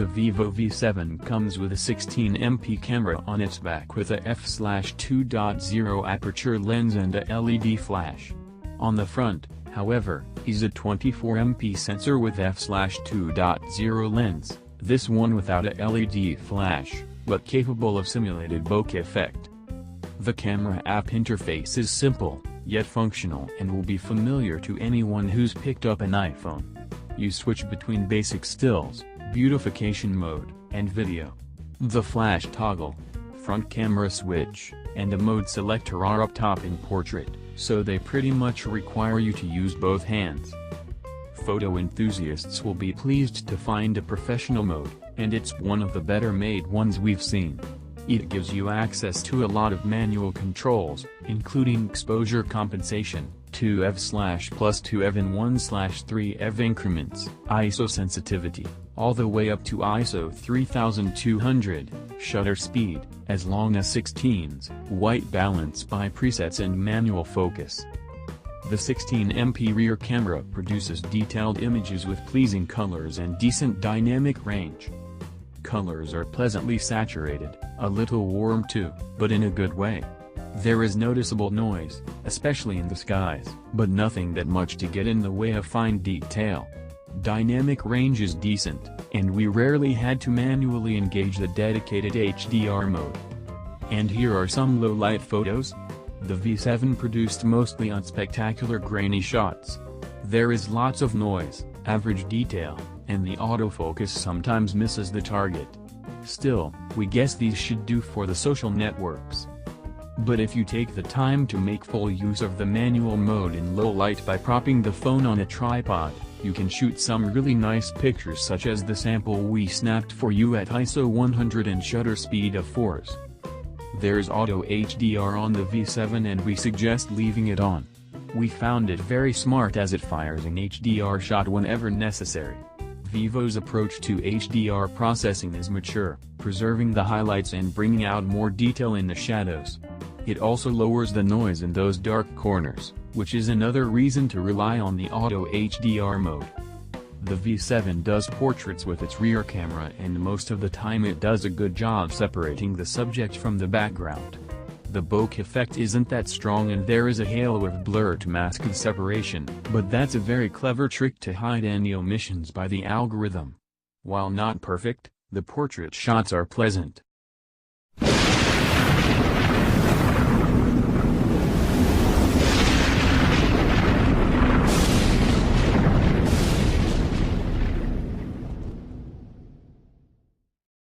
The Vivo V7 comes with a 16MP camera on its back with a f/2.0 aperture lens and a LED flash. On the front, however, is a 24MP sensor with f/2.0 lens, this one without a LED flash, but capable of simulated bokeh effect. The camera app interface is simple, yet functional and will be familiar to anyone who's picked up an iPhone. You switch between basic stills, beautification mode, and video. The flash toggle, front camera switch, and a mode selector are up top in portrait, so they pretty much require you to use both hands. Photo enthusiasts will be pleased to find a professional mode, and it's one of the better made ones we've seen. It gives you access to a lot of manual controls, including exposure compensation, 2f/+2f and 1/3f increments, ISO sensitivity, all the way up to ISO 3200, shutter speed, as long as 16s, white balance by presets and manual focus. The 16MP rear camera produces detailed images with pleasing colors and decent dynamic range. Colors are pleasantly saturated, a little warm too, but in a good way. There is noticeable noise, especially in the skies, but nothing that much to get in the way of fine detail. Dynamic range is decent, and we rarely had to manually engage the dedicated HDR mode. And here are some low-light photos. The V7 produced mostly unspectacular grainy shots. There is lots of noise, average detail, and the autofocus sometimes misses the target. Still, we guess these should do for the social networks. But if you take the time to make full use of the manual mode in low light by propping the phone on a tripod, you can shoot some really nice pictures such as the sample we snapped for you at ISO 100 and shutter speed of 4s. There's auto HDR on the V7 and we suggest leaving it on. We found it very smart as it fires an HDR shot whenever necessary. Vivo's approach to HDR processing is mature, preserving the highlights and bringing out more detail in the shadows. It also lowers the noise in those dark corners, which is another reason to rely on the auto HDR mode. The V7 does portraits with its rear camera and most of the time it does a good job separating the subject from the background. The bokeh effect isn't that strong and there is a halo of blur to mask the separation, but that's a very clever trick to hide any omissions by the algorithm. While not perfect, the portrait shots are pleasant.